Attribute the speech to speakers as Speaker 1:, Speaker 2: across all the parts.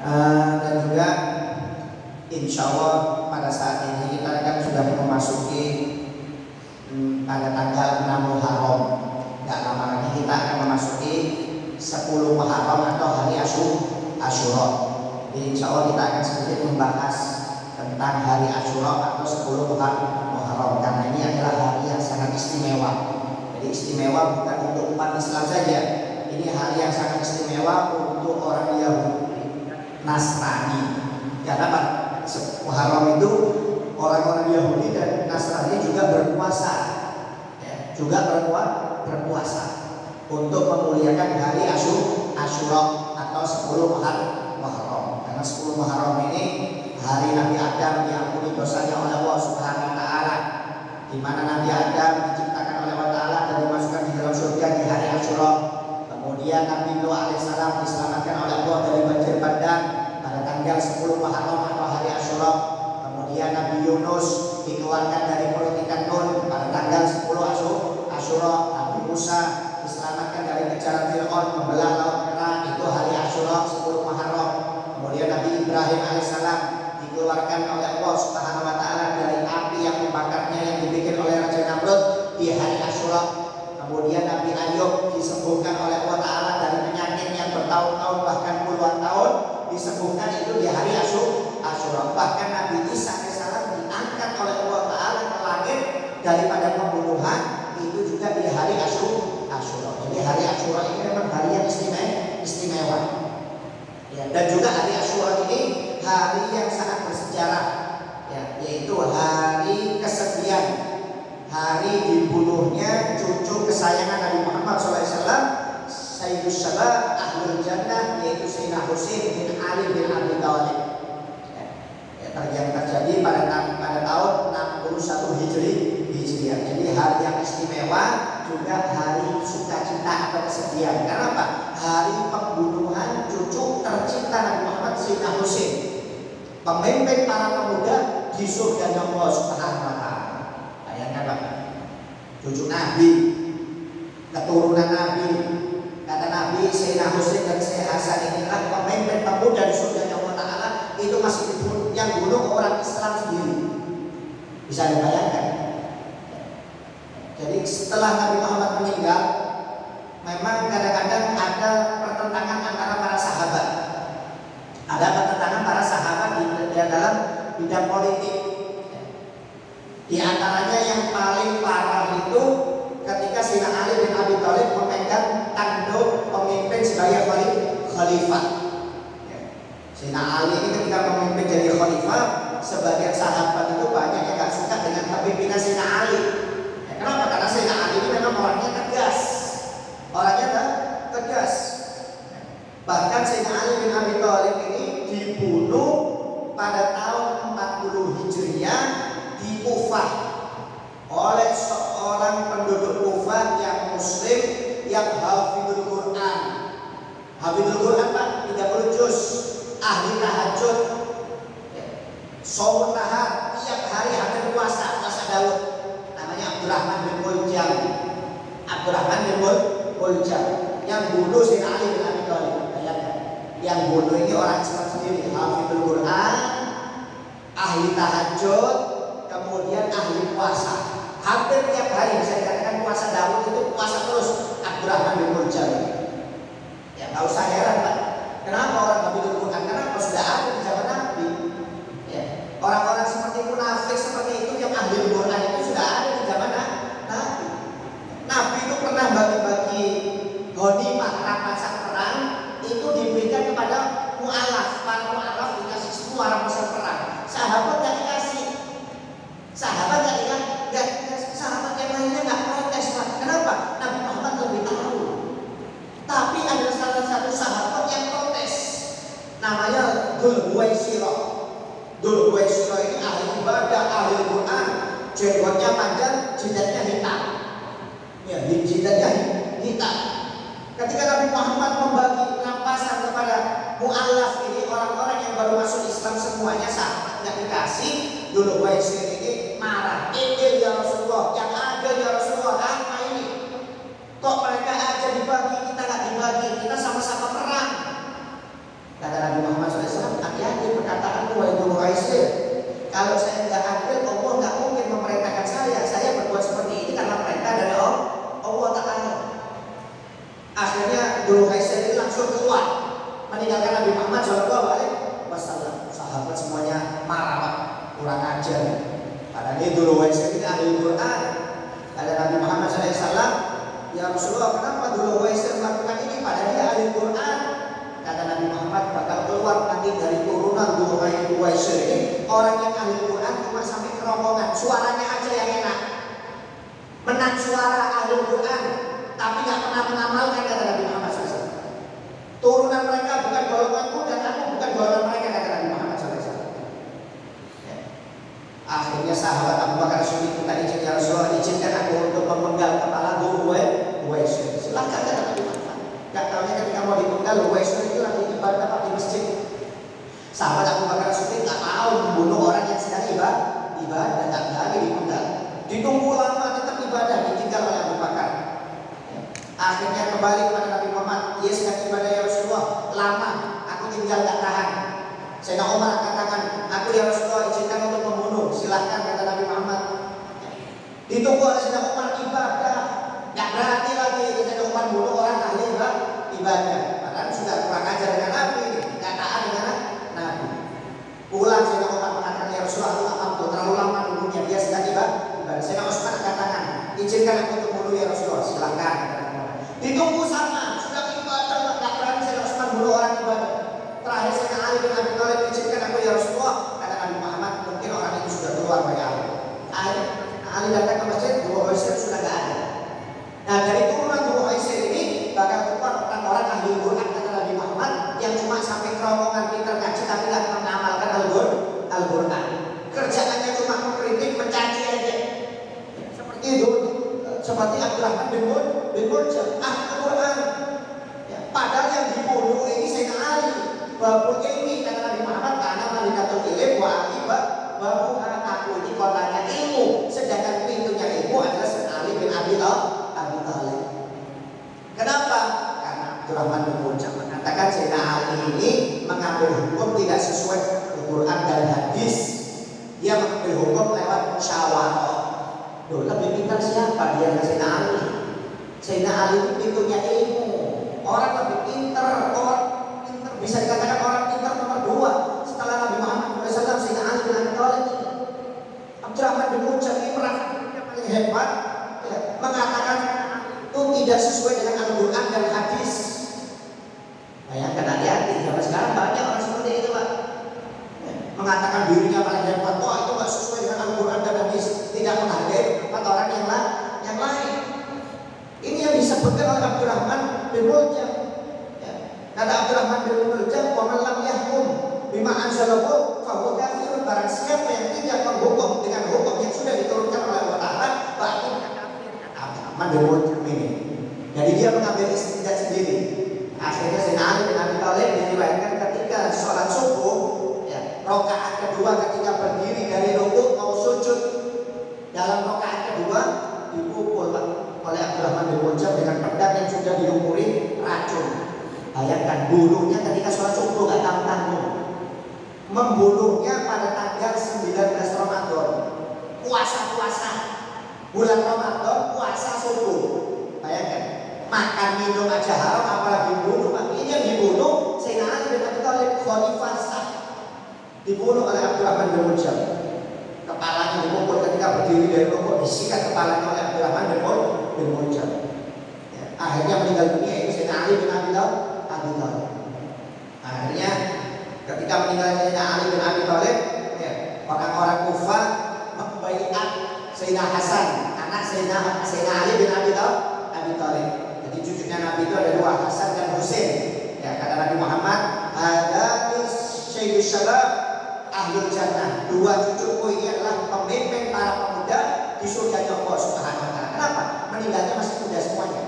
Speaker 1: Dan juga insya Allah pada saat ini kita kan sudah memasuki pada tanggal 6 Muharram. Gak lama lagi kita akan memasuki 10 Muharram atau hari Asyura. Jadi insya Allah kita akan sedikit membahas tentang hari Asyura atau 10 Muharram, karena ini adalah hari yang sangat istimewa. Jadi istimewa bukan untuk umat Islam saja, ini hari yang sangat istimewa untuk orang Yahudi, Nasrani. Karena Muharram itu orang-orang Yahudi dan Nasrani juga berpuasa, juga berpuasa untuk memuliakan hari Asyura atau 10 Muharram. Karena 10 Muharram ini hari Nabi Adam diampuni dosanya oleh Allah Subhanahu wa taala, di mana Nabi Adam diciptakan oleh Allah Taala dan dimasukkan di dalam surga di hari Asyura. Kemudian Nabi Nuh alaihissalam diselamatkan oleh Allah dari banjir bandang pada tanggal 10 Muharram atau hari Asyura. Kemudian Nabi Yunus dikeluarkan dari perut ikan Nun pada tanggal 10 Asyura. Nabi Musa diselamatkan dari kejaran Fir'aun membelah laut merah, itu hari Asyura 10 Muharram. Kemudian Nabi Ibrahim alaihissalam dikeluarkan oleh Allah Subhanahu wa taala dari api yang membakarnya yang dibikin oleh Raja Namrud di hari Asyura. Kemudian Nabi Ayub disembuhkan oleh Allah taala dari penyakit yang bertahun-tahun bahkan puluhan tahun, disembuhkan itu di hari Asyura. Bahkan Nabi Isa alaihissalam diangkat oleh Allah taala ke langit daripada pembunuhan, itu juga di hari Asyura. Jadi hari Asyura ini memang hari yang istimewa. Ya, dan juga hari Asyura ini hari yang sangat bersejarah, ya, yaitu hari kesedihan, hari dibunuhnya cucu kesayangan Nabi Muhammad SAW, Sayyidus Syabab Ahlul Jannah, yaitu Sayyidina Husain bin Ali bin Abi Thalib. Yang terjadi pada tahun 61 Hijriah. Jadi hari yang istimewa, juga hari sukacita atau kesedihan. Karena apa? Hari pembunuhan cucu tercinta Nabi Muhammad, Sayyidina Husain, pemimpin para pemuda di surga Allah Subhanahu wa taala. Bayangkan Pak, cucu Nabi, keturunan Nabi. Kata Nabi, Sayyidina Husain dan Sayyidina Hasan inilah pemimpin pemuda di surga Allah taala. Itu masih yang bunuh orang Islam sendiri. Bisa dibayangkan. Jadi setelah Nabi Muhammad meninggal, memang kadang-kadang ada pertentangan antara para sahabat. Ada pertentangan para sahabat di dalam bidang politik. Di antaranya yang paling parah itu ketika Sayyidina Ali bin Abi Thalib memegang tanduk pemimpin sebagai khalifah. Sayyidina Ali ini ketika memimpin jadi khalifah, sebagian sahabat itu banyak yang gak suka dengan kepemimpinan Sayyidina Ali. Kenapa? Karena Sayyidina Ali ini memang orangnya tegas. Bahkan Sayyidina Ali bin Abi Thalib ini dibunuh pada tahun 40 Hijriah di Kufah oleh seorang penduduk Kufah yang Muslim yang hafidhul Quran. Hafidhul Quran Pak, 30 juz, ahli tahajud, shaum nahar, tiap hari hampir puasa Daud. Namanya Abdurrahman bin Muljam yang bunuh Sayyidina Ali bin Abi Thalib. Yang bunuh ini orang Islam sendiri, hafidhul Quran, ahli tahajud, kemudian ahli puasa. Hampir tiap hari, bisa dikatakan puasa Daud itu puasa terus Abdurrahman bin Muljam. Ya nggak usah heran Pak. Kenapa orang hafidhul Quran? Karena sudah ada di zaman Nabi. Ya, orang-orang seperti munafik seperti itu yang ahli Quran itu sudah ada di zaman Nabi. Nabi itu pernah bagi-bagi ghanimah rampasan perang itu diberikan kepada mu'alaf. Para mu'alaf dikasih semua rampasan perang. Sahabat gak dikasih. Sahabat yang lainnya gak protes Pak. Kenapa? Nabi Muhammad lebih tahu. Tapi ada salah satu sahabat yang protes. Namanya Dzul Huwaisirah. Dzul Huwaisirah ini ahli ibadah, ahli Quran, jenggotnya panjang, jidatnya hitam. Ya, jidatnya hitam. Ketika Nabi Muhammad membagi rampasan kepada mu'alaf ini, orang-orang yang baru masuk Islam semuanya sahabat nggak dikasih, Dzul Huwaisirah ini marah. Ini ya Rasulullah, yang ada ya Rasulullah, apa ini? Kok mereka aja dibagi, kita nggak dibagi, kita sama-sama perang. Kata Nabi Muhammad SAW, meninggalkan Nabi Muhammad Shallallahu Alaihi Wasallam. Sahabat semuanya marah, Pak, kurang ajar. Karena ini dulu Waisir ini ahli Quran. Ada Nabi Muhammad SAW, ya Rasulullah, kenapa dulu Waisir melakukan ini? Padahal dia ahli Quran. Kata Nabi Muhammad, bakal keluar nanti dari turunan dulu Waisir ini orang yang ahli Quran cuma sampai kerongkongan, suaranya aja yang enak, menang suara ahli Quran, tapi nggak pernah mengamalkan, kata Nabi Muhammad SAW. Turunan mereka bukan golonganku dan aku bukan golongan mereka, kata Nabi Muhammad SAW. Ya. Akhirnya sahabat Abu Bakar Siddiq minta izin, ya Rasulullah, izinkan aku untuk memenggal kepala Dhu Waisir. Silakan, kata Nabi Muhammad. Gak tahunya ketika mau dipenggal, Waisir itu lagi ibadah di masjid. Sahabat Abu Bakar Siddiq nggak mau membunuh orang yang sedang ibadah, nggak berani dipenggal. Ditunggu lama tetap ibadah, ditinggal oleh Abu Bakar. Akhirnya kembali kepada Nabi Muhammad, dia sedang ibadah, ya Rasulullah, lama, aku tinggal gak tahan. Sayyidina Umar katakan, aku ya Rasulullah izinkan untuk membunuh, silahkan, kata Nabi Muhammad. Ditunggu oleh Sayyidina Umar ibadah, gak berani lagi Sayyidina Umar bunuh orang ahli ibadah. Padahal sudah kurang ajar dengan Nabi, gak tahan dengan Nabi. Pulang Sayyidina Umar mengatakan, ya Rasulullah, aku terlalu lama nunggunya, dia sedang ibadah. Sayyidina Utsman katakan, izinkan aku untuk bunuh, ya Rasulullah, silahkan. Ditunggu sama, sudah ibadah, gak berani Sayyidina Utsman bunuh orang ibadah. Terakhir Sayyidina Ali bin Abi Thalib, izinkan aku, ya Rasulullah, kata Nabi Muhammad, mungkin orang itu sudah keluar dari Ali. Akhirnya Ali datang ke masjid, Dhu Waisir sudah gak ada. Nah, dari turunan Dhu Waisir ini bakal keluar orang ahli Quran, kata Nabi Muhammad, yang cuma sampai kerongkongan pintar ngaji tapi gak mengamalkan Al-Quran. Kerjaannya cuma mengkritik, mencaci aja. Seperti itu. Seperti Abdurrahman bin Muljam, ahli Quran. Ya, padahal yang dibunuh ini Sayyidina Ali. Babul ilmi, kata Nabi Muhammad, karena malikatul ilm wa akibat babuha, aku ini kotanya ilmu, sedangkan pintunya ilmu adalah Sayyidina Ali bin Abi Thalib. Kenapa? Karena Abdurrahman bin Muljam mengatakan Sayyidina Ali ini mengambil hukum tidak sesuai Al-Quran dan hadis. Dia mengambil hukum lewat musyawarah. Loh, lebih pintar siapa? Dia Sayyidina Ali. Sayyidina Ali itu pintunya ilmu. Orang lebih pintar, orang pintar, bisa dikatakan orang pintar nomor 2 setelah Nabi Muhammad SAW, Sayyidina Ali bin Abi Thalib ini. Abdurrahman bin Muljam ini merasa yang paling hebat, ya, mengatakan itu tidak sesuai dengan Al-Quran dan hadis. Bayangkan, hati-hati, zaman sekarang banyak orang seperti itu, Pak. Ya, mengatakan dirinya paling hebat, wah itu nggak sesuai dengan Al-Quran dan hadis, tidak menghargai pendapat orang yang lain. Ini yang disebutkan oleh Abdurrahman bin Muljam. Ya. Kata Abdurrahman bin Muljam, wa man lam yahkum bima anzalallahu fa huwa kafirun. Barang siapa yang tidak menghukum dengan hukum yang sudah diturunkan oleh Allah Ta'ala, berarti kafir, kata Abdurrahman bin Muljam ini. Jadi dia mengambil istihad sendiri. Akhirnya Sayyidina Ali bin Abi Thalib diriwayatkan ketika sholat subuh, ya, rakaat kedua ketika berdiri dari rukuk mau sujud, dalam rakaat kedua dipukul oleh Abdurrahman bin Muljam dengan pedang yang sudah dilumuri racun. Bayangkan, bunuhnya ketika sholat subuh gak tanggung-tanggung. Membunuhnya pada tanggal 19 Ramadan, puasa bulan Ramadan, puasa subuh. Bayangkan, makan minum aja haram, apalagi bunuh. Ini yang dibunuh Sayyidina Ali bin Abi Thalib, khalifah sah, dibunuh oleh Abdurrahman bin Muljam. Kepalanya dipukul ketika berdiri dari rukuk, disikat kepalanya oleh Abdurrahman bin Muljam. Ya, akhirnya meninggal dunia itu Sayyidina Ali bin Abi Thalib. Akhirnya ketika meninggal Sayyidina Ali bin Abi Thalib, ya, orang-orang Kufah membaiat Sayyidina Hasan, anak Sayyidina Ali bin Abi Thalib. Jadi cucunya Nabi itu ada 2, Hasan dan Husain. Ya, kata Nabi Muhammad, hadani sayyidus syabab ahlul jannah. 2 cucuku ini adalah pemimpin para pemuda di surga Allah Subhanahu wa taala. Kenapa? Meninggalnya masih muda semuanya.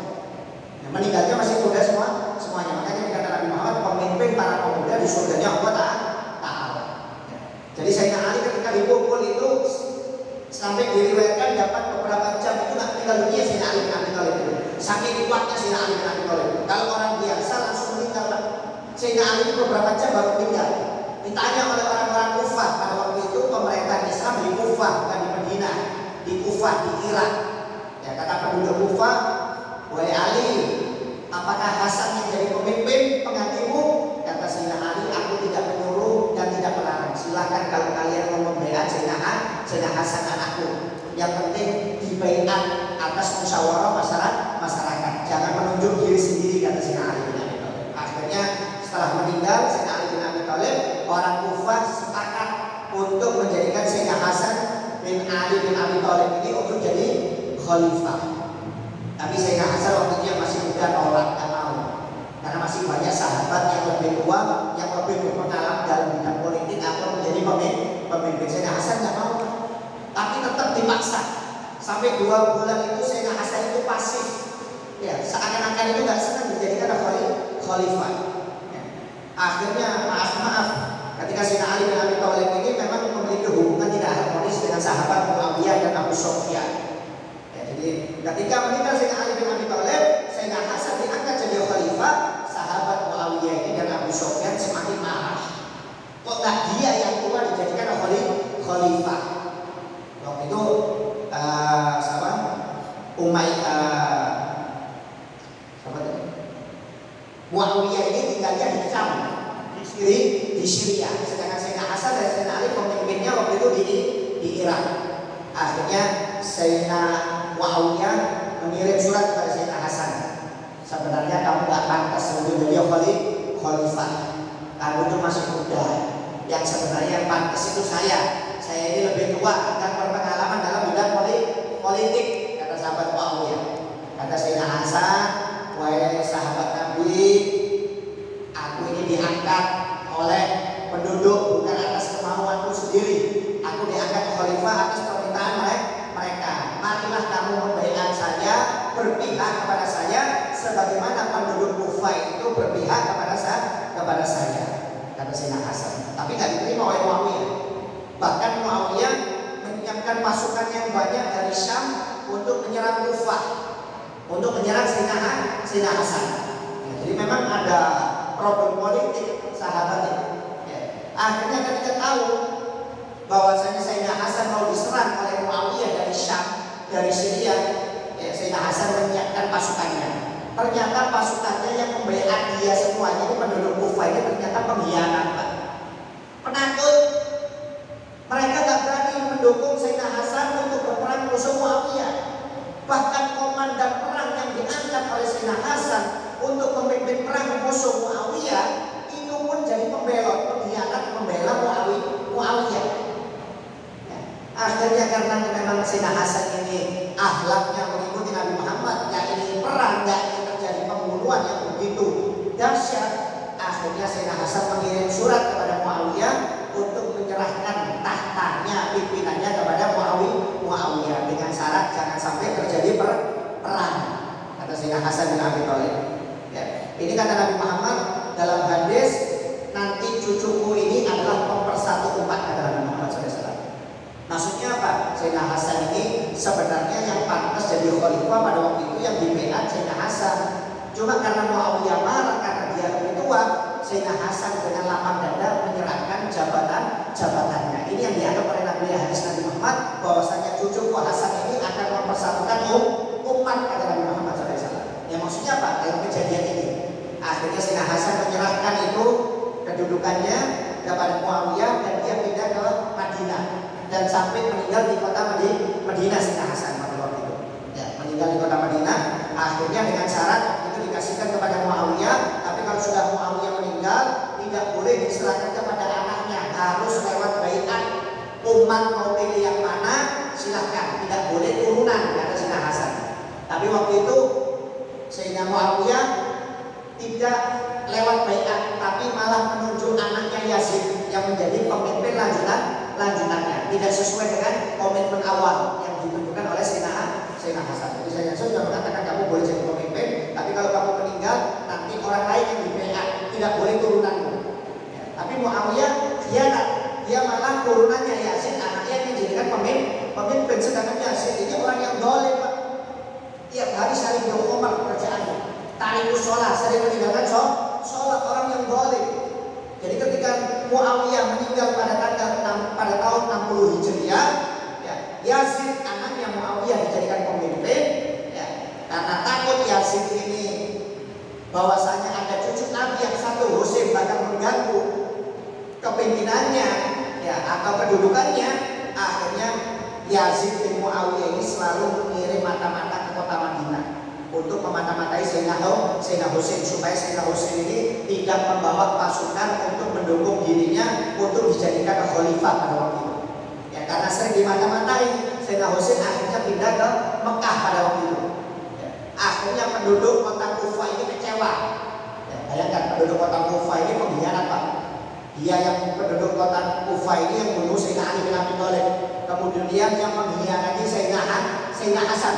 Speaker 1: Nah, meninggalnya masih muda semuanya. Makanya dikatakan Nabi Muhammad pemimpin para pemuda di surga Allah Ta'ala. Ya. Jadi Sayyidina Ali ketika dipukul itu sampai diriwayatkan dapat beberapa jam itu nak meninggal dunia Sayyidina Ali bin Abi Thalib itu. Saking kuatnya Sayyidina Ali bin Abi Thalib. Kalau orang biasa langsung meninggal. Sayyidina Ali itu beberapa jam baru meninggal. Ditanya oleh orang-orang Kufah pada waktu itu, pemerintah Islam di Kufah, bukan di Madinah, di Kufah, di Irak. Ya, kata penduduk Kufah, wahai Ali, apakah Hasan yang jadi pemimpin penggantimu? Kata Sayyidina Hasan anakku. Yang penting dibaiat atas musyawarah masyarakat. Jangan menunjuk diri sendiri, kata Sayyidina Ali bin Abi Thalib. Akhirnya setelah meninggal Sayyidina Ali bin Abi Thalib, orang Kufah sepakat untuk menjadikan Sayyidina Hasan bin Ali bin Abi Thalib ini untuk jadi khalifah. Tapi Sayyidina Hasan waktu itu yang masih muda nolak, nggak mau. Karena masih banyak sahabat yang lebih tua, yang lebih berpengalaman dalam bidang politik atau menjadi pemimpin. Sayyidina Hasan nggak mau, tapi tetap dipaksa. Sampai 2 bulan itu Sayyidina Hasan itu pasif. Ya, seakan-akan itu nggak senang dijadikan khalifah. Ya. Akhirnya maaf, ketika Sayyidina Ali bin Abi Thalib ini memang memiliki hubungan tidak harmonis dengan sahabat Muawiyah dan Abu Sufyan. Ya, jadi ketika meninggal Sayyidina Ali bin Abi Thalib, Sayyidina Hasan diangkat jadi khalifah. Sahabat Muawiyah ini dan Abu Sufyan semakin marah. Kok tak dia yang tua dijadikan khalifah? Waktu itu Muawiyah ini tinggalnya di Syam, di Syria. Sedangkan Sayyidina Hasan dan Sayyidina Ali pemimpinnya waktu itu di Irak. Akhirnya Sayyidina Muawiyah mengirim surat kepada Sayyidina Hasan. Sebenarnya kamu gak pantas untuk jadi khalifah. Kamu itu masih muda. Yang sebenarnya yang pantas itu saya. Saya ini lebih tua dan berpengalaman dalam bidang politik, kata sahabat Muawiyah. Kata Sayyidina Hasan, wahai sahabat Nabi, aku ini diangkat oleh penduduk bukan atas kemauanku sendiri. Aku diangkat khalifah atas permintaan mereka. Marilah kamu membaiat saya, berpihak kepada saya, sebagaimana penduduk Kufah itu berpihak kepada saya, kata Sayyidina Hasan. Tapi nggak diterima oleh Muawiyah. Bahkan Muawiyah menyiapkan pasukan yang banyak dari Syam untuk menyerang Kufah, untuk menyerang Sayyidina Hasan. Ya, jadi memang ada problem politik sahabat ini. Ya. Akhirnya ketika tahu bahwasanya Sayyidina Hasan mau diserang oleh Muawiyah dari Syam, dari Syria, ya, Sayyidina Hasan menyiapkan pasukannya. Ternyata pasukannya yang membaiat dia semuanya ini penduduk Kufah ini ternyata pengkhianat, Pak. Penakut. Mereka gak berani mendukung Sayyidina Hasan untuk berperang musuh Muawiyah. Bahkan komandan perang yang diangkat oleh Sayyidina Hasan untuk memimpin perang musuh Muawiyah itu pun jadi pembelot, pengkhianat, membela Muawiyah. Ya. Akhirnya karena memang Sayyidina Hasan ini akhlaknya mengikuti Nabi Muhammad, gak ingin perang, gak ingin terjadi pembunuhan yang begitu dahsyat. Akhirnya Sayyidina Hasan mengirim surat kepada Muawiyah untuk menyerahkan tahtanya, pimpinannya kepada Muawiyah dengan syarat jangan sampai terjadi perang, kata Sayyidina Hasan bin Abi Thalib. Ya. Ini kata Nabi Muhammad dalam hadis, nanti cucuku ini adalah pemersatu umat, kata Nabi Muhammad SAW. Maksudnya apa? Sayyidina Hasan ini sebenarnya yang pantas jadi khalifah pada waktu itu yang dibaiat Sayyidina Hasan. Cuma karena Muawiyah marah karena dia lebih tua, Sayyidina Hasan dengan lapang dada menyerahkan jabatannya. Ini yang dianggap oleh Nabi hadis Nabi Muhammad bahwasanya cucu Hasan ini akan mempersatukan umat, kata Nabi Muhammad SAW. Ya maksudnya apa? Dalam kejadian ini akhirnya Sayyidina Hasan menyerahkan itu kedudukannya kepada Muawiyah dan dia pindah ke Madinah dan sampai meninggal di kota Madinah Sayyidina Hasan pada waktu itu. Ya, meninggal di kota Madinah. Akhirnya dengan syarat itu dikasihkan kepada Muawiyah, tapi kalau sudah Muawiyah meninggal tidak boleh diserahkan kepada anaknya, harus lewat baiat. Umat mau pilih yang mana silahkan, tidak boleh turunan, kata Sayyidina Hasan. Tapi waktu itu Sayyidina Muawiyah tidak lewat baiat, tapi malah menunjuk anaknya Yazid yang menjadi pemimpin lanjutannya, tidak sesuai dengan komitmen awal yang ditunjukkan oleh Sayyidina Hasan. Jadi saya sudah mengatakan kamu boleh jadi pemimpin, tapi kalau kamu meninggal nanti orang lain yang dibaiat, tidak boleh turunanmu. Ya, tapi Muawiyah dia malah turunannya Yazid, anaknya yang dijadikan pemimpin. Sedangkan Yazid ini orang yang dolim, Pak. Tiap hari saling berkobar pekerjaannya, tarikus sholat, sering meninggalkan sholat, orang yang dolim. Jadi ketika Muawiyah meninggal pada tahun 60 Hijriah, ya, Yazid anaknya Muawiyah dijadikan pemimpin, ya, karena takut Yazid ini bahwasanya ada cucu Nabi yang satu Husain bakal mengganggu kepimpinannya, ya, atau kedudukannya. akhirnya Yazid bin Muawiyah ini selalu mengirim mata-mata ke kota Madinah untuk memata-matai Sayyidina Husain, supaya Sayyidina Husain ini tidak membawa pasukan untuk mendukung dirinya untuk dijadikan khalifah pada waktu itu. Ya, karena sering dimata-matai, Sayyidina Husain akhirnya pindah ke Mekah pada waktu itu. Ya, akhirnya penduduk kota Kufah ini kecewa. Ya, bayangkan penduduk kota Kufah ini pengkhianat, Pak. Dia yang penduduk kota Kufah ini yang bunuh Sayyidina Ali bin Abi Thalib. Kemudian dia yang mengkhianati Sayyidina Hasan,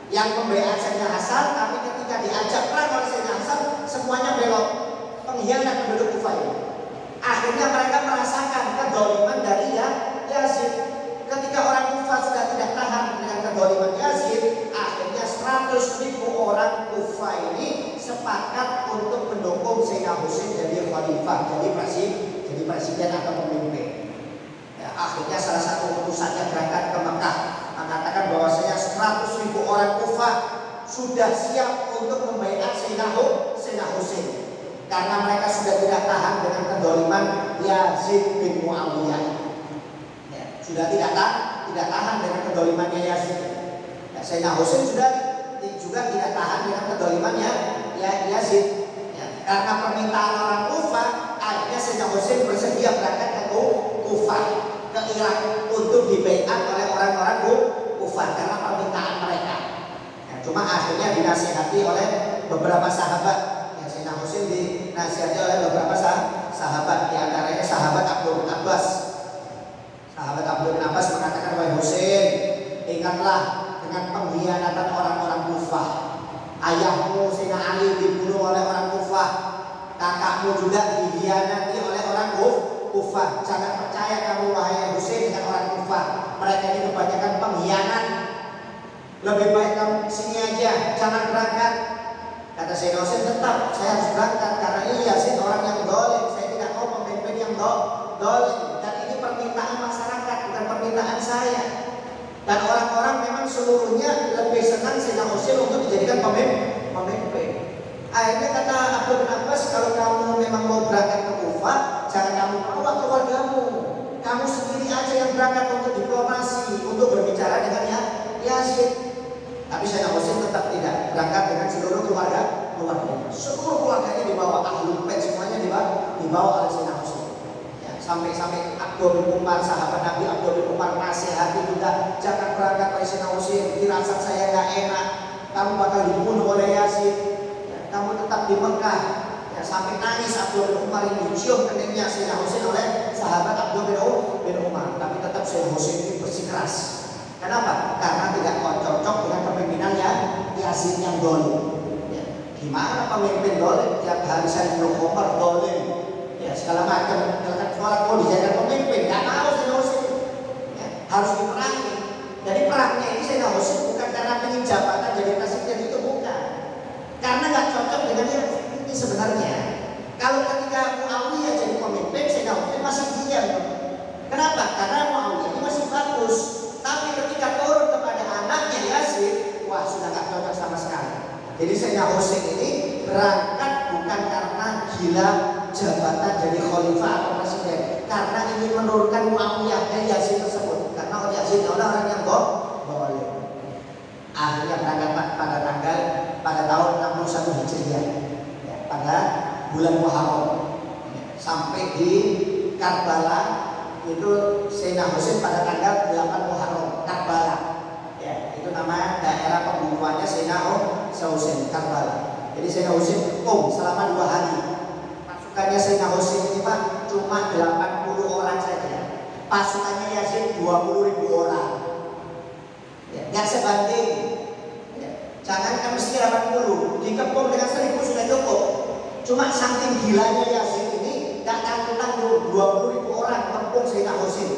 Speaker 1: yang membaiat Sayyidina Hasan, tapi ketika diajak perang oleh Sayyidina Hasan semuanya belok. Pengkhianat penduduk Kufah ini. Akhirnya mereka merasakan kedzaliman dari Yazid. Ketika orang Kufah sudah tidak tahan dengan kedzaliman Yazid, akhirnya 100.000 orang Kufah ini sepakat untuk mendukung Sayyidina Husain jadi khalifah, jadi presiden atau pemimpin. Ya, akhirnya salah satu utusannya berangkat ke Mekah mengatakan bahwasanya 100.000 orang Kufah sudah siap untuk membaiat Sayyidina Husain karena mereka sudah tidak tahan dengan kedzaliman Yazid bin Muawiyah. Ya, sudah tidak tahan dengan kedzalimannya Yazid. Ya, Sayyidina Husain juga tidak tahan dengan kedzalimannya Yazid. Ya, karena permintaan orang Kufah, akhirnya Sayyidina Husain bersedia berangkat ke Kufah, ke Irak untuk dibaiat oleh orang-orang Kufah karena permintaan mereka. Ya, cuma akhirnya dinasihati oleh beberapa sahabat. Ya, Sayyidina Husain dinasihati oleh beberapa sahabat, di antaranya sahabat Abdul bin Abbas. Sahabat Abdul bin Abbas mengatakan, "Wahai Husain, ingatlah dengan pengkhianatan orang-orang Kufah. Ayahmu Sayyidina Ali dibunuh oleh orang Kufah, kakakmu juga dikhianati oleh orang Kufah. Jangan percaya kamu wahai Husain dengan orang Kufah. Mereka ini kebanyakan pengkhianat. Lebih baik kamu sini aja, jangan berangkat." Kata Sayyidina Husain, "Tetap saya harus berangkat karena ini Yazid orang yang dolim. Saya tidak mau pemimpin yang dolim. Dan ini permintaan masyarakat, bukan permintaan saya." Dan orang-orang memang seluruhnya lebih senang Sayyidina Husain untuk dijadikan pemimpin. Akhirnya kata Abdul bin Abbas, "Kalau kamu memang mau berangkat ke Kufah, jangan kamu bawa keluargamu. Kamu sendiri aja yang berangkat untuk diplomasi, untuk berbicara dengan Yazid." Tapi Sayyidina Husain tetap tidak berangkat dengan seluruh keluarga. Seluruh keluarganya dibawa, ahlul bait semuanya dibawa oleh Sayyidina Husain. Ya, sampai Abdul bin Umar, sahabat Nabi Abdul bin Umar nasihati juga, "Jangan berangkat oleh Sayyidina Husain. Firasat saya nggak enak. Kamu bakal dibunuh oleh Yazid. Ya, kamu tetap di Mekah." Ya, sampai nangis Abdul bin Umar ini, cium keningnya Sayyidina Husain oleh sahabat Abdul bin Umar. Tapi tetap Sayyidina Husain ini bersikeras. Kenapa? Karena tidak cocok dengan pemimpinannya Yazid yang dolim. Ya, gimana pemimpin dolim? Tiap hari saya minum koper dolim. Ya, segala macam. Kalau mau dijadikan pemimpin, nggak mau Sayyidina Husain. Ya, harus diperangi. Jadi perangnya ini Sayyidina Husain bukan karena ingin jabatan jadi presiden, itu bukan. Karena nggak cocok dengan yang ini sebenarnya. Kalau ketika Muawiyah jadi pemimpin, Sayyidina Husain masih diam. Kenapa? Karena Muawiyah ini masih bagus. Tapi ketika turun kepada anaknya Yazid, wah sudah gak cocok sama sekali. Jadi Sayyidina Husain ini berangkat bukan karena gila jabatan jadi khalifah atau presiden, karena ingin menurunkan Muawiyah dari Yazid tersebut. Karena Yazid adalah orang yang boleh. Akhirnya berangkat pada tahun 61 Hijriah, ya, pada bulan Muharram, ya, sampai di Karbala. Itu Sayyidina Husain pada tanggal 8 Muharram, Karbala. Ya, itu nama daerah pembunuhannya Sayyidina Husain, Karbala. Jadi Sayyidina Husain selama 2 hari. Pasukannya Sayyidina Husain ini Pak cuma 80 orang saja. Pasukannya Yazid 20.000 orang. Ya, nggak sebanding. Ya, jangankan mesti 80, dikepung dengan 1.000 sudah cukup. Cuma saking gilanya Yazid ini nggak tanggung 20.000 orang tempung Sayyidina Husain.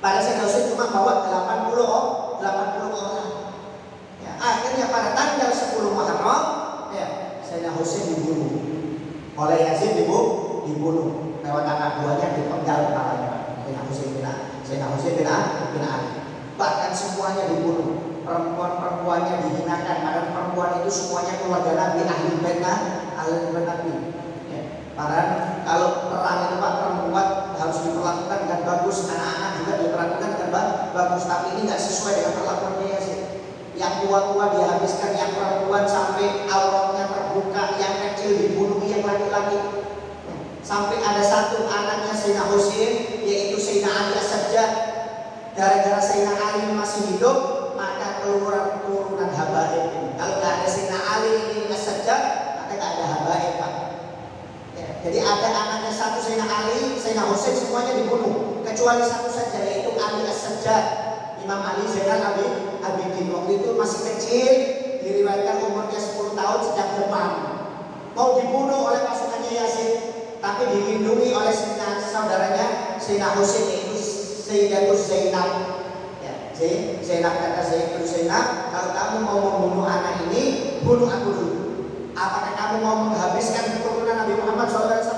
Speaker 1: Pada Sayyidina Husain cuma bawa 80 orang. Ya, akhirnya pada tanggal 10 Muharram, ya, Sayyidina Husain dibunuh oleh Yazid, dibunuh lewat anak buahnya, dipenggal kepalanya. Sayyidina Husain bin Ali. Bahkan semuanya dibunuh. Perempuan-perempuannya dihinakan. Karena perempuan itu semuanya keluarga Nabi, ahli bait Nabi. Para kalau perang itu Pak, perempuan harus diperlakukan dengan bagus, anak-anak juga diperhatikan dengan bagus, tapi ini nggak sesuai dengan perlakuannya Yazid. Yang tua-tua dihabiskan, yang perempuan sampai auratnya terbuka, yang kecil dibunuh, yang laki-laki. Sampai ada satu anaknya Sayyidina Husain, yaitu Sayyidina Ali As-Sajjad. Gara-gara Sayyidina Ali masih hidup, maka keluar turunan Habaib. Kalau nggak ada Sayyidina Ali ini As-Sajjad, maka nggak ada Habaib, Pak. Ya, jadi ada anaknya satu Sayyidina Ali, Sayyidina Husain, semuanya dibunuh, kecuali satu saja, yaitu Ali As-Sajjad. Imam Ali Zainal Abidin waktu itu masih kecil, diriwayatkan umurnya 10 tahun, sedang demam, mau dibunuh oleh pasukannya Yazid, tapi dilindungi oleh saudaranya Sayyidina Husain, yaitu Sayyidatus Zainab. Ya, Zainab kata Sayyidatus Zainab, kalau kamu mau membunuh anak ini, bunuh aku dulu. Apakah kamu mau menghabiskan keturunan Nabi Muhammad SAW?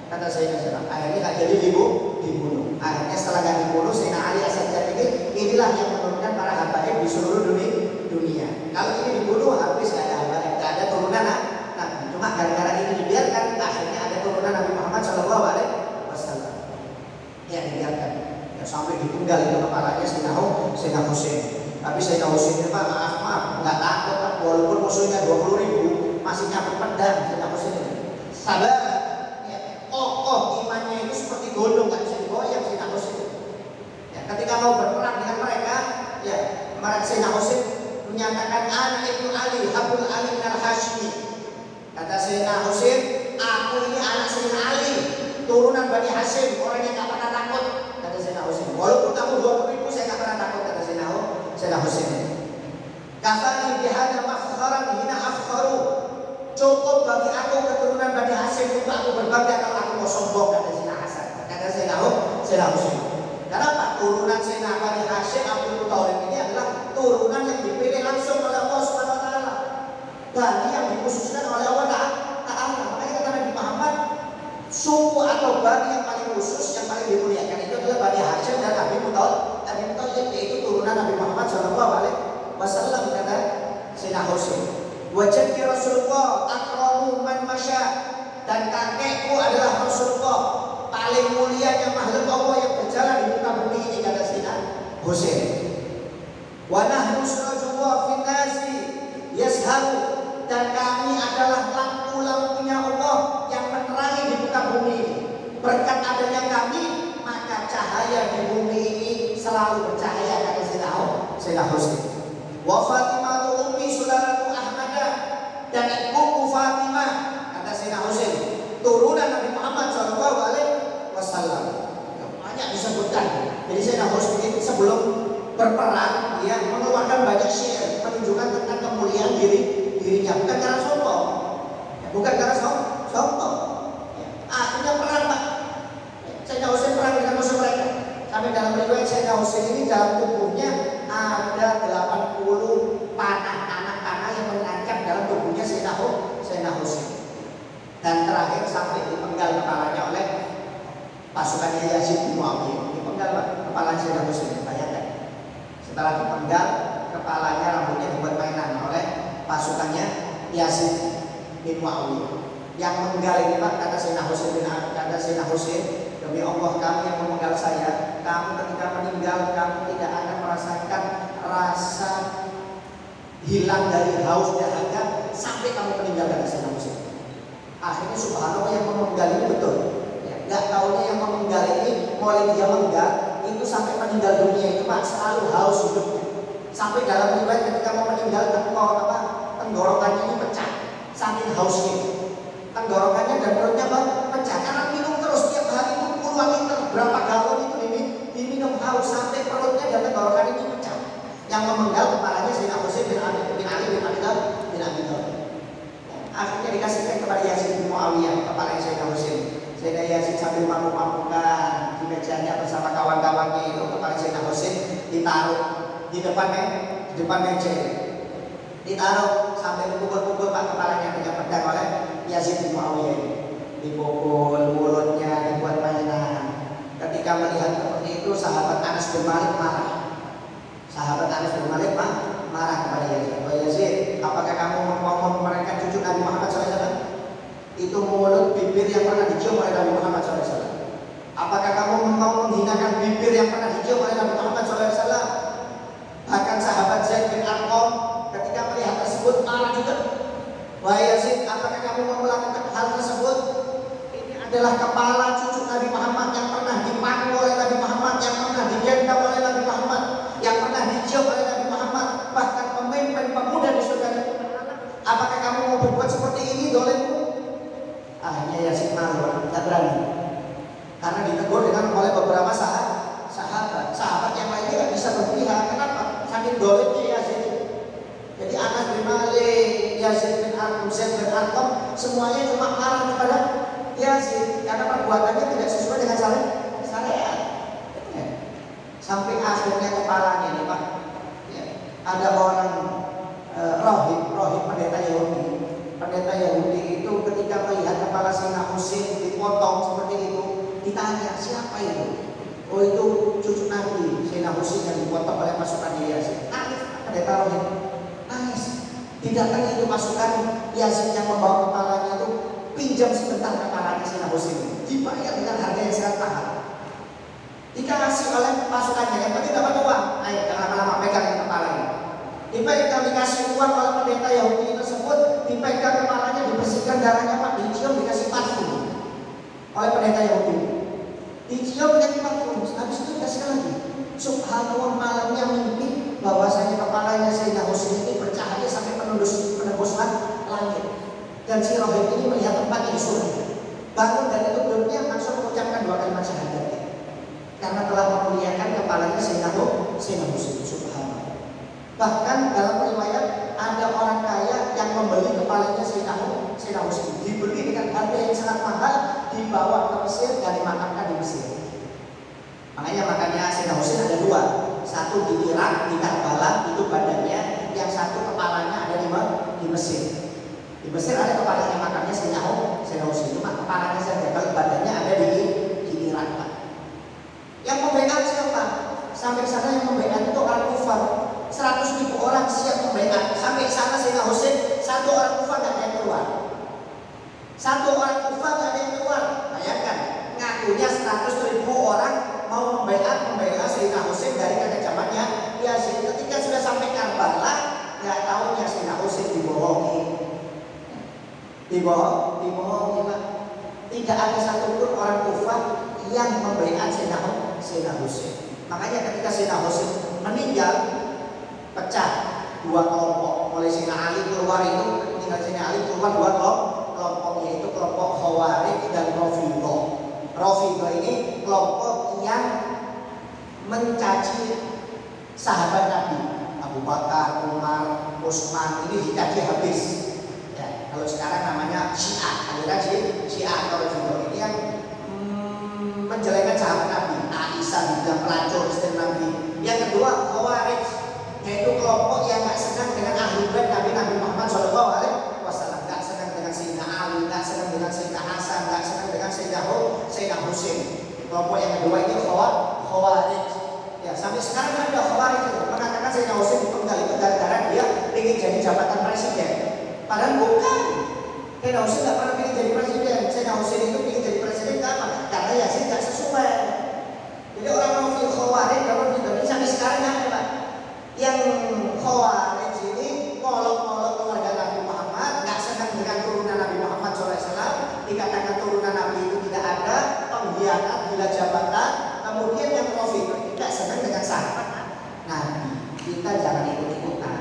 Speaker 1: Kata Sayyidina Zainab. Akhirnya nggak jadi dibunuh. Akhirnya setelah nggak dibunuh, Sayyidina Ali As-Sajjad inilah yang menurunkan para habaib di seluruh dunia. Kalau ini dibunuh, habis nggak ada habaib, nggak ada turunan. Nah, cuma gara-gara ini dibiarkan, akhirnya ada turunan Nabi Muhammad SAW. Ya, dibiarkan. Ya, sampai dipenggal itu kepalanya Sayyidina Husain. Tapi Sayyidina Husain itu Pak, maaf, nggak takut, Pak. Walaupun musuhnya 20.000, masih nyabut pedang Sayyidina Husain ini. Sabar. Ya, kokoh imannya itu seperti gunung, nggak bisa digoyang Sayyidina Husain. Ya, ketika mau berperang dengan mereka, ya, Sayyidina Husain menyatakan anak Ibnu Ali, Habul Ali minal Hashimi. Kata Sayyidina Husain, aku ini anak Sayyidina Ali, turunan Bani Hashim, orang yang nggak pernah takut. Kata Sayyidina Husain, walaupun kamu 20.000, saya nggak pernah takut. Kata Sayyidina Husain, kafani bihadza mafkharan hina afkharu. Cukup bagi aku keturunan Bani Hashim untuk aku berbangga kalau aku mau sombong. Kata Sayyidina Hasan. Kata Sayyidina Husain. Kenapa? Turunan Sayyidina Bani Hashim Abdul Muthalib ini adalah turunan yang dipilih langsung oleh Allah Subhanahu wa taala. Bani yang dikhususkan oleh Allah Ta'ala. Makanya kata Nabi Muhammad, suku atau bani yang paling khusus, yang paling dimuliakan itu adalah Bani Hashim dan Abi Muthalib, yaitu turunan Nabi Muhammad SAW. Kata Sayyidina Husain, wajah Rasulullah akramu man masya, dan kakekku adalah Rasulullah, paling mulianya makhluk Allah yang berjalan di muka bumi ini. Kata Sayyidina Husain, wa nahnu sirajullah fin nasi yasharu, dan kami adalah lampu-lampunya Allah yang menerangi di muka bumi ini. Berkat adanya kami, maka cahaya di bumi ini selalu bercahaya. Kata Sayyidina Husain. Wa Fatimah ummi sulalatu Ahmadah, dan ibuku Fatimah, kata Sayyidina Husain, turunan Nabi Muhammad SAW. Banyak disebutkan. Jadi Sayyidina Husain itu sebelum berperang, dia mengeluarkan banyak syair menunjukkan tentang kemuliaan dirinya, bukan karena sombong, bukan karena sombong. Akhirnya perang, Pak. Sayyidina Husain perang dengan musuh mereka. Sampai dalam riwayat Sayyidina Husain ini dalam tubuhnya ada 80 panah, anak panah yang menancap dalam tubuhnya Sayyidina Husain. Dan terakhir sampai dipenggal kepalanya oleh pasukannya Yazid bin Muawiyah. Dipenggal kepala Sayyidina Husain. Bayangkan, setelah dipenggal kepalanya, rambutnya dibuat mainan oleh pasukannya Yazid bin Muawiyah. Yang menggal ini Pak, kata Sayyidina Husain, demi Allah kamu yang memenggal saya, kamu ketika meninggal kamu tidak akan merasakan rasa hilang dari haus dahaga sampai kamu meninggal. Kata Sayyidina Husain. Akhirnya subhanallah yang memenggal ini betul. Gak taunya yang memenggal ini, mulai dia menggal itu sampai meninggal dunia itu Pak, selalu haus hidupnya. Sampai dalam riwayat ketika mau meninggal, tenggorokannya ini pecah saking hausnya. Tenggorokannya dan perutnya pecah karena minum terus tiap hari itu puluhan liter, berapa galon itu diminum haus sampai perutnya dan tenggorokan ini pecah. Yang memenggal kepalanya Sayyidina Husain bin Ali bin Abi Thalib. Akhirnya dikasihkan kepada Yazid bin Muawiyah kepala Sayyidina Husain. Sayyidina Yazid sambil mampu-mampukan di mejanya bersama kawan-kawannya itu, kepala Sayyidina Husain ditaruh di depan meja, ditaruh sampai dipukul-pukul Pak kepalanya dengan pedang oleh Yazid bin Muawiyah. Dipukul mulutnya, dibuat mainan. Ketika melihat seperti itu, sahabat Anas bin Malik marah. Marah kepada Yazid. Oh Yazid, apakah kamu mau memerintahkan cucu Nabi Muhammad SAW? Itu mulut bibir yang pernah dicium oleh Nabi Muhammad SAW. Apakah kamu mau menghina menggunakan bibir yang pernah dicium oleh Nabi Muhammad SAW. Bahkan sahabat Zaid bin Arqam ketika melihat tersebut marah juga. Wahai Yazid, apakah kamu mau melakukan hal tersebut? Ini adalah kepala cucu Nabi Muhammad yang pernah dipangku oleh Nabi Muhammad, yang pernah digendam oleh Nabi Muhammad, yang pernah dicium oleh Nabi Muhammad, bahkan pemimpin pemuda di surga. Apakah kamu mau berbuat seperti ini dolemmu? Akhirnya Yazid malu, tidak berani. Karena ditegur dengan oleh beberapa sahabat yang lainnya tidak bisa berpihak. Kenapa? Saking dolemnya Yazid. Jadi Anas bin Malik, Yazid bin Arqam, Zaid bin Arqam, semuanya cuma marah kepada Yazid karena perbuatannya tidak sesuai dengan syariat. Sampai akhirnya kepalanya nih Pak, ya, ada orang rohib pendeta Yahudi. Pendeta Yahudi itu ketika melihat kepala Sayyidina Husain dipotong seperti itu, ditanya siapa itu? Oh, itu cucu Nabi Sayyidina Husain yang dipotong oleh pasukan Yazid. Nangis pendeta rohib, nangis. Didatangi itu pasukan Yazid yang membawa kepalanya itu, pinjam sebentar kepalanya Sayyidina Husain, dibayar dengan harga yang sangat mahal. Dikasih oleh pasukannya, yang penting dapat uang. Ayo jangan lama-lama pegang kepalanya. Dikasih uang oleh pendeta Yahudi tersebut, dipegang kepalanya, dibersihkan darahnya Pak, dicium, dikasih parfum oleh pendeta Yahudi. Dicium dikasih parfum, habis itu dikasih lagi. Subhanallah, malamnya mimpi bahwasanya kepalanya Sayyidina Husain ini bercahaya sampai menembus langit. Dan si rohib ini melihat tempatnya di surga. Bangun dari tidurnya langsung mengucapkan 2 kalimat syahadat. Karena telah memuliakan kepalanya Sayyidina Husain. Subhanallah. Bahkan dalam riwayat ada orang kaya yang membeli kepalanya Sayyidina Husain, dibeli dengan harga yang sangat mahal, dibawa ke Mesir dan dimakamkan di Mesir. Makanya Sayyidina Husain ada 2, satu di Irak, di Karbala itu badannya, yang satu kepalanya ada di Mesir. Di Mesir ada kepalanya, makamnya Sayyidina Husain, cuma kepalanya saja, kalau badannya ada di Irak. Yang membaiat siapa? Sampai sana yang membaiat itu orang kufar. 100.000 orang siap membaiat. Sampai sana Sayyidina Husain, 1 orang kufar tidak ada yang keluar. 1 orang kufar tidak ada yang keluar. Bayangkan, ngakunya 100.000 orang mau membaiat Sayyidina Husain dari zamannya Yazid. Ketika sudah sampai Karbala, nggak tahunya Sayyidina Husain dibohongi. Dibohongi Pak. Tidak ada satupun orang kufar yang membaiat Sayyidina Husain. Makanya ketika Sayyidina Husain meninggal, pecah 2 kelompok. Mulai Sayyidina Ali keluar itu, meninggal Sayyidina Ali keluar 2 kelompok, yaitu kelompok Khawarij dan Rafidhah. Rafidhah ini kelompok yang mencaci sahabat Nabi Abu Bakar, Umar, Utsman, ini dicaci habis. Ya, kalau sekarang namanya Syiah, aliran Syiah atau Rafidhah ini yang menjelekkan sahabat Nabi. Aisyah dibilang pelacur istri Nabi. Yang kedua Khawarij, yaitu kelompok yang nggak senang dengan ahli bait Nabi Muhammad SAW, nggak senang dengan Sayyidina Ali, nggak senang dengan Sayyidina Hasan, nggak senang dengan Sayyidina Husain. Kelompok yang kedua ini Khawarij. Ya, sampai sekarang ada Khawarij itu mengatakan Sayyidina Husain dipenggal itu gara-gara dia ingin jadi jabatan presiden. Padahal bukan. Sayyidina Husain nggak pernah ingin jadi presiden. Sayyidina Husain itu ingin jadi presiden kenapa? Karena Yazid nggak sesuai. Jadi orang Khawarij kalau di Indonesia sampai sekarang ada Pak. Yang Khawarij ini ngolok-ngolok keluarga Nabi Muhammad, nggak senang dengan turunan Nabi Muhammad SAW, dikatakan turunan Nabi itu tidak ada, pengkhianat, gila jabatan. Kemudian yang Rafidhah tidak senang dengan sahabat Nabi. Kita jangan ikut-ikutan.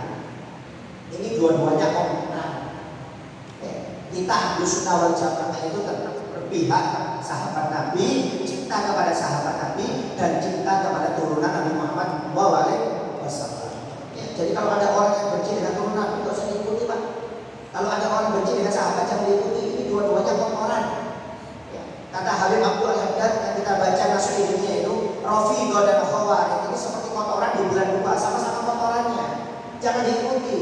Speaker 1: Ini dua-duanya komentar. Kita Ahlus Sunnah wal Jamaah itu tetap berpihak sahabat Nabi, cinta kepada sahabat Nabi, dan cinta kepada turunan Nabi Muhammad SAW. Ya, jadi kalau ada orang yang benci dengan turunan Nabi, tidak usah diikuti Pak. Kalau ada orang benci dengan sahabat, jangan diikuti. Ini dua-duanya kotoran. Ya. Kata Habib Abdul Haddad yang kita baca nasihatnya itu, Rafidhah dan Khawarij ini seperti kotoran di bulan buka, sama-sama kotorannya. Jangan diikuti.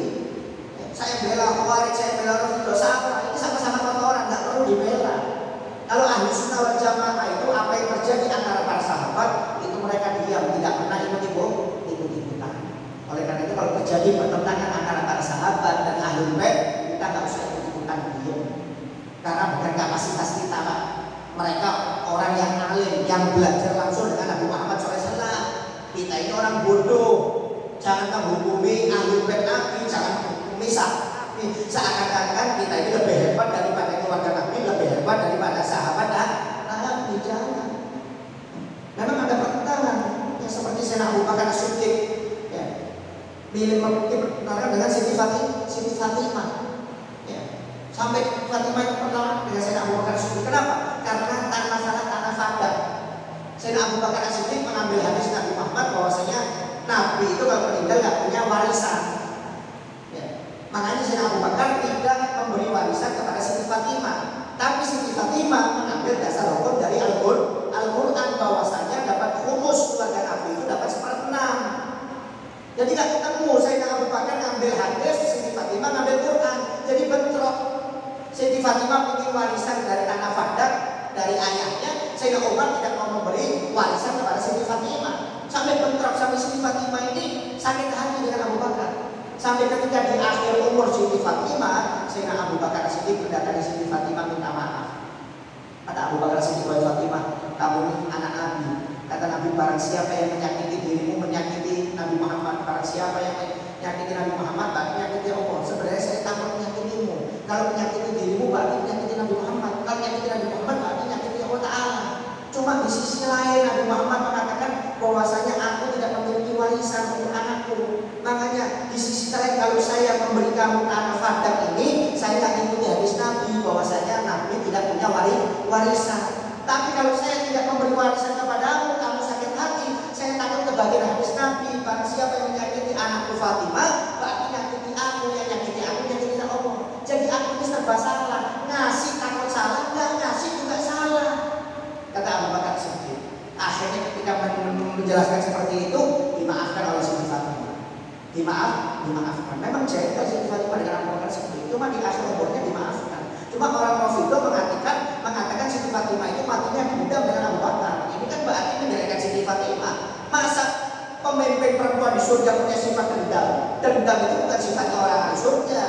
Speaker 1: Ya, saya bela Khawarij, saya bela Rafidhah, sama. Ini sama-sama kotoran, nggak perlu dibela. Kalau Ahlus Sunnah wal Jamaah itu apa yang terjadi antara para sahabat itu mereka diam, tidak pernah ikut-ikutan. Oleh karena itu kalau terjadi pertentangan antara para sahabat dan Ahlul Bait, kita nggak usah ikut-ikutan diam. Karena bukan kapasitas kita Pak. Mereka orang yang alim, yang belajar langsung dengan Nabi Muhammad ini orang bodoh. Jangan menghukumi ahli bait Nabi, jangan menghukumi sahabat. Seakan-akan kita ini lebih hebat daripada keluarga Nabi, lebih hebat daripada sahabat Nabi. Jangan. Memang ada pertentangan yang seperti Sayyidina Abu Bakar As-Siddiq, ya, milih bertentangan dengan Siti Fatimah. Ya. Sampai Fatimah itu pertama dengan Sayyidina Abu Bakar As-Siddiq. Kenapa? Karena tanah salah tanah fadak. Sayyidina Abu Bakar As-Siddiq mengambil hadis Nabi Muhammad bahwasanya Nabi itu kalau meninggal nggak punya warisan. Ya. Makanya Sayyidina Abu Bakar tidak memberi warisan kepada Siti Fatimah. Tapi Siti Fatimah mengambil dasar hukum dari Al-Quran bahwasanya dapat khumus keluarga Nabi itu dapat 1/6. Jadi nggak ketemu Sayyidina Abu Bakar ngambil hadis, Siti Fatimah ngambil Quran. Jadi bentrok. Siti Fatimah ingin warisan dari tanah fadak dari ayahnya. Sayyidina Umar tidak mau memberi warisan kepada Siti Fatimah. Sampai bentrok, sampai Siti Fatimah ini sakit hati dengan Abu Bakar. Sampai ketika di akhir umur Siti Fatimah, Sayyidina Abu Bakar As-Siddiq mendatangi Siti Fatimah minta maaf. Kata Abu Bakar As-Siddiq, wahai Fatimah, kamu ini anak Nabi. Kata Nabi, barang siapa yang menyakiti dirimu, menyakiti Nabi Muhammad. Barang siapa yang menyakiti Nabi Muhammad, berarti menyakiti Allah. Sebenarnya saya takut menyakitimu. Kalau menyakiti dirimu, berarti menyakiti Nabi Muhammad. Kalau menyakiti Nabi Muhammad, berarti menyakiti Allah Ta'ala. Cuma di sisi lain Nabi Muhammad mengatakan bahwasanya aku tidak memiliki warisan untuk anakku. Makanya di sisi lain kalau saya memberi kamu tanah fadak ini, saya tak ikuti hadis Nabi bahwasanya Nabi tidak punya warisan. Tapi kalau saya tidak memberi warisan kepadamu, kamu sakit hati. Saya takut kebagian hadis Nabi. Barang siapa yang menyakiti anakku Fatimah, berarti menyakiti aku, yang menyakiti aku menyakiti Allah. Jadi aku ini serba salah. Ngasih takut salah, nggak ngasih juga salah. Kata Abu Bakar As-Siddiq. Akhirnya ketika menjelaskan seperti itu, dimaafkan oleh Siti Fatimah. Dimaafkan. Memang jengkel Siti Fatimah dengan Abu Bakar As-Siddiq. Cuma di akhir umurnya dimaafkan. Cuma orang Rafidah mengatakan Siti Fatimah itu matinya dendam dengan Abu Bakar. Ini kan berarti menjelekan Siti Fatimah. Masa pemimpin perempuan di surga punya sifat dendam? Dendam itu bukan sifatnya orang ahli surga.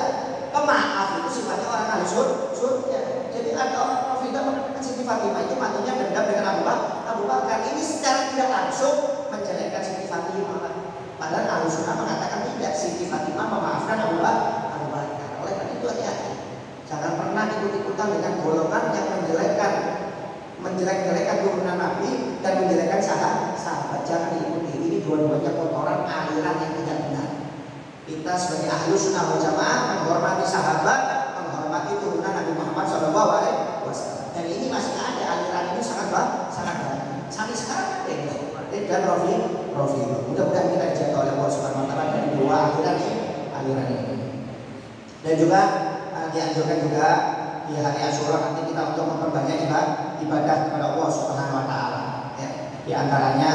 Speaker 1: Pemaaf itu sifatnya orang ahli surga. Jadi ada orang Rafidah mengatakan Siti Fatimah itu matinya dendam dengan Abu Bakar. Ini secara tidak langsung menjelekkan Siti Fatimah. Padahal ahli sunnah mengatakan tidak, Siti Fatimah memaafkan Abu Bakar. Oleh karena itu hati-hati. Jangan pernah ikut-ikutan dengan golongan yang menjelek-jelekan turunan Nabi dan menjelekkan sahabat. Jangan diikuti. Ini dua-duanya kotoran aliran yang tidak benar. Kita sebagai ahli sunnah wal jamaah menghormati sahabat, menghormati turunan Nabi Muhammad SAW. Dan ini masih ada, aliran ini sangat banyak. Sampai sekarang ada dan Rafidah. Mudah-mudahan kita dijatuh oleh Allah Subhanahu Wa Taala dari dua aliran ini. Dan juga dianjurkan juga di hari Asyura nanti kita untuk memperbanyak ibadah kepada Allah Subhanahu Wa Taala. Ya. Di antaranya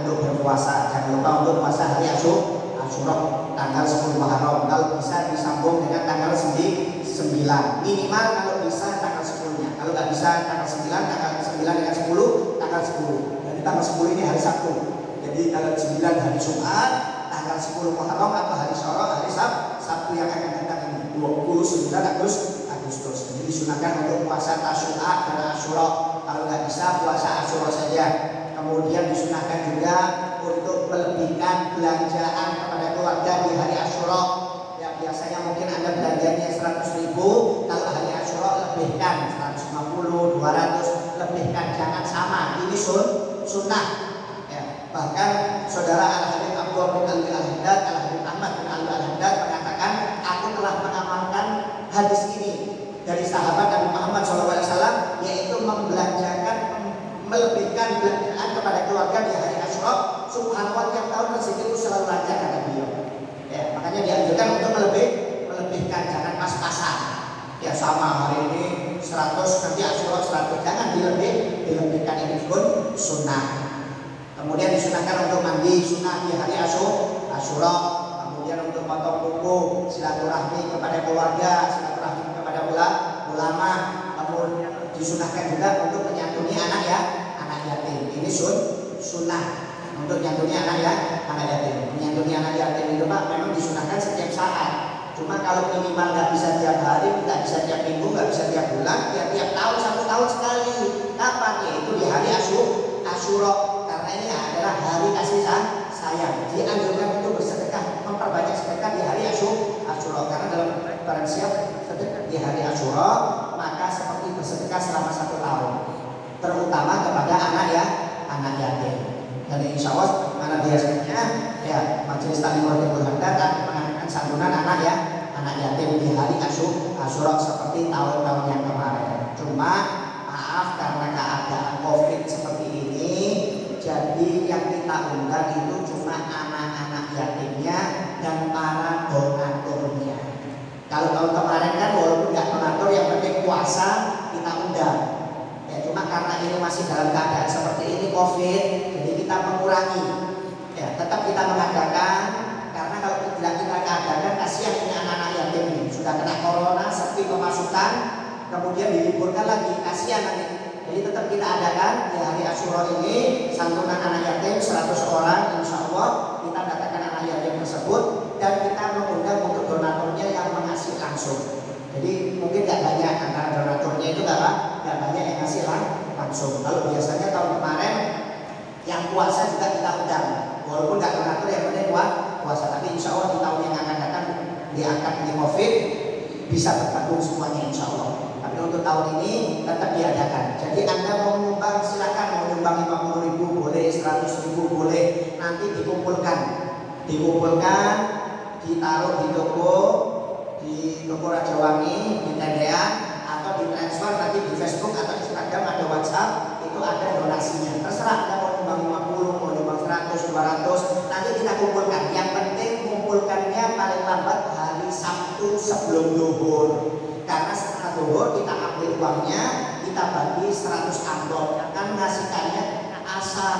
Speaker 1: untuk berpuasa. Jangan lupa untuk puasa hari Asyura tanggal 10 Muharram. Kalau bisa disambung dengan tanggal 9. Minimal kalau bisa tanggal 10-nya. Kalau nggak bisa tanggal 9 dengan 10, tanggal 10. Jadi tanggal 10 ini hari Sabtu. Jadi tanggal 9 hari Jumat, tanggal 10 Muharram atau hari Syawal, hari Sabtu yang akan datang ini 29 Agustus. Jadi disunahkan untuk puasa Tasyu'a dan Asyura. Kalau nggak bisa puasa Asyura saja. Kemudian disunahkan juga untuk melebihkan belanjaan kepada keluarga di hari Asyura. Yang biasanya mungkin Anda belanjanya 100.000, kalau hari Asyura lebihkan 150, 200, lebihkan, jangan sama. Ini sunnah. Ya. Bahkan saudara Al-Habib Abdullah bin Ali Al-Haddad, Al-Habib Ahmad bin Ali Al-Haddad mengatakan, aku telah mengamalkan hadis ini dari sahabat Nabi Muhammad SAW, yaitu melebihkan belanjaan kepada keluarga di hari Asyura. Subhanallah, tiap tahun rezeki itu selalu lancar, kata beliau. Ya, makanya dianjurkan untuk melebihkan, jangan pas-pasan. Ya sama hari ini 100, nanti Asyura 100, jangan dilebihkan. Ini pun sunnah. Kemudian disunahkan untuk mandi sunnah di hari Asyura. Kemudian untuk potong kuku, silaturahmi kepada keluarga, silaturahmi kepada ulama. Kemudian disunahkan juga untuk menyantuni anak yatim. Ini sunnah untuk menyantuni anak yatim. Menyantuni anak yatim itu Pak memang disunahkan setiap saat. Cuma kalau minimal nggak bisa tiap hari, nggak bisa tiap minggu, nggak bisa tiap bulan, tiap tahun, 1 tahun sekali. Kapan? Yaitu di hari Asyura. Karena ini adalah hari kasih sayang. sayang. Dianjurkan untuk bersedekah, memperbanyak sedekah di hari Asyura, karena dalam barang siap sedekah di hari Asyura maka seperti bersedekah selama 1 tahun, terutama kepada anak yatim. Dan insya Allah mana biasanya ya Majelis Taklim Rohimul Hamdan akan mengadakan santunan anak yatim di hari Asyura seperti tahun-tahun yang kemarin. Cuma maaf karena keadaan COVID seperti ini, jadi yang kita undang itu cuma anak-anak yatimnya dan para donaturnya. Kalau tahun kemarin kan walaupun nggak donatur, yang penting puasa kita undang. Ya cuma karena ini masih dalam keadaan seperti ini COVID, jadi kita mengurangi. Ya tetap kita mengadakan, karena kalau tidak kita adakan kasihan ini anak-anak yatim ini sudah kena corona, sepi pemasukan, kemudian diliburkan lagi, kasihan nanti. Jadi tetap kita adakan di hari Asyura ini santunan anak yatim 100 orang, insya Allah kita datangkan anak yatim tersebut dan kita mengundang untuk donaturnya yang mengasih langsung. Jadi mungkin nggak banyak, antara donaturnya itu nggak banyak yang ngasih langsung. Kalau biasanya tahun kemarin yang puasa juga kita undang, walaupun nggak donatur yang penting puasa. Tapi insya Allah di tahun yang akan datang diangkat di COVID bisa bergabung semuanya insya Allah. Tapi untuk tahun ini tetap diadakan. Jadi Anda mau menyumbang silakan, mau nyumbang 50.000 boleh, 100.000 boleh, nanti dikumpulkan, ditaruh di toko Raja Wangi, di tendean, atau di transfer nanti di Facebook atau Instagram ada WhatsApp, itu ada donasinya. Terserah Anda mau nyumbang 50, mau nyumbang 100, 200, nanti kita kumpulkan. Yang penting kumpulkannya paling lambat hari Sabtu sebelum zuhur. Karena setelah zuhur kita ambil uangnya, kita bagi 100 amplop. Kan ngasihkannya asar,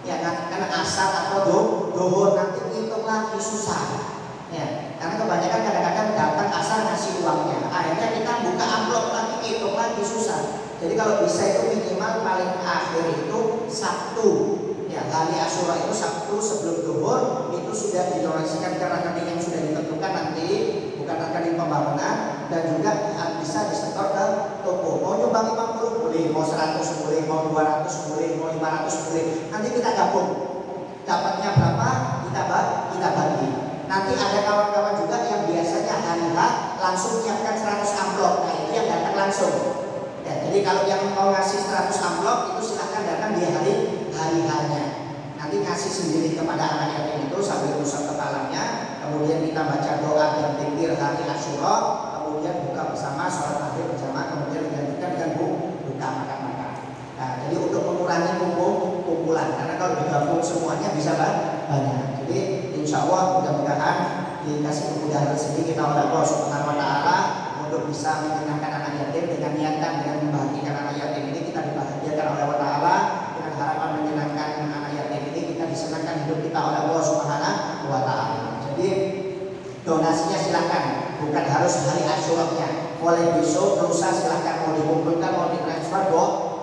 Speaker 1: ya karena asar atau zuhur, nanti hitung lagi susah. Ya, karena kebanyakan kadang-kadang datang asal ngasih uangnya, akhirnya kita buka amplop lagi, hitung lagi susah. Jadi kalau bisa itu minimal paling akhir itu Sabtu, ya hari Asyura itu Sabtu sebelum zuhur itu sudah didonasikan ke rekening yang sudah ditentukan nanti, bukan rekening pembangunan, dan juga bisa disetor ke toko. Mau nyumbang 50 boleh, mau 100 boleh, mau 200 boleh, mau 500 boleh. Nanti kita gabung, dapatnya berapa kita bagi. Nanti ada kawan-kawan juga yang biasanya hari H langsung siapkan 100 amplop. Nah itu yang datang langsung. Ya, jadi kalau yang mau ngasih 100 amplop itu silahkan datang di hari H-nya. Nanti kasih sendiri kepada anak yatim itu sambil usap kepalanya. Kemudian kita baca doa dan zikir hari Asyura. Kemudian buka bersama, sholat maghrib bersama. Kemudian dilanjutkan dengan buka makan-makan. Nah, jadi untuk mengurangi kumpulan, karena kalau digabung semuanya bisa banyak. Jadi insya Allah mudah-mudahan dikasih kemudahan rezeki kita oleh Allah Subhanahu wa Ta'ala untuk bisa menyenangkan anak yatim dengan niatan, dengan membahagiakan anak yatim ini. Kita dibahagiakan oleh Allah Ta'ala dengan harapan menyenangkan anak yatim ini, kita disenangkan hidup kita oleh Allah Subhanahu wa Ta'ala. Jadi donasinya silakan, bukan harus hari Asyuranya, mulai besok lusa silakan, mau dikumpulkan, mau ditransfer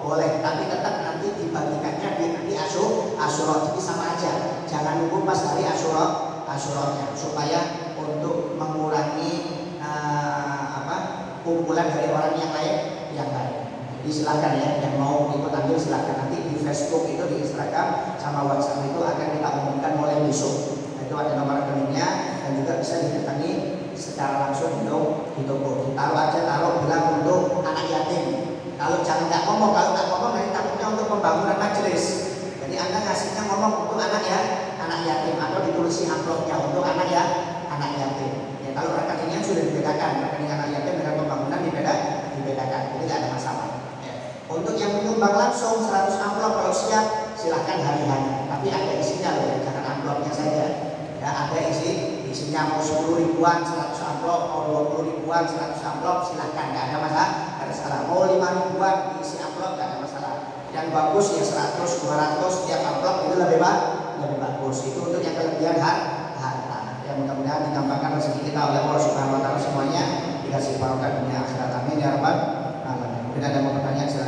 Speaker 1: boleh, tapi tetap nanti dibagikannya di hari Asyura. Jadi sama aja, jangan nunggu pas hari Asyuranya, supaya untuk mengurangi kumpulan dari orang yang lain. Jadi silakan ya, yang mau ikut ambil silakan. Nanti di Facebook itu, di Instagram sama WhatsApp itu akan kita umumkan mulai besok. Itu ada nomor rekeningnya dan juga bisa didatangi secara langsung di toko. Taruh bilang untuk anak yatim. Kalau jangan nggak ngomong, nanti takutnya untuk pembangunan majelis. Jadi Anda ngasihnya ngomong untuk anak yatim, atau ditulis amplopnya untuk anak yatim. Ya kalau rekeningnya sudah dibedakan, rekening anak yatim dengan pembangunan dibedakan, jadi tidak ada masalah. Ya. Untuk yang menyumbang langsung 100 amplop kalau siap silahkan hari-hari, tapi ada isinya loh, jangan amplopnya saja. Ya ada isinya mau 10 ribuan 100 amplop, mau 20 ribuan 100 amplop silahkan, nggak ada masalah. Mau 5 ribuan diisi amplop gak ada masalah. Yang bagus ya 100, 200 tiap amplop itu lebih bagus. Itu untuk yang kelebihan harta. Ya mudah-mudahan digampangkan rezeki kita oleh Allah Subhanahu wa Ta'ala semuanya, dikasih barokah dunia akhirat. Amin ya rabbal alamin. Mungkin ada mau bertanya silakan.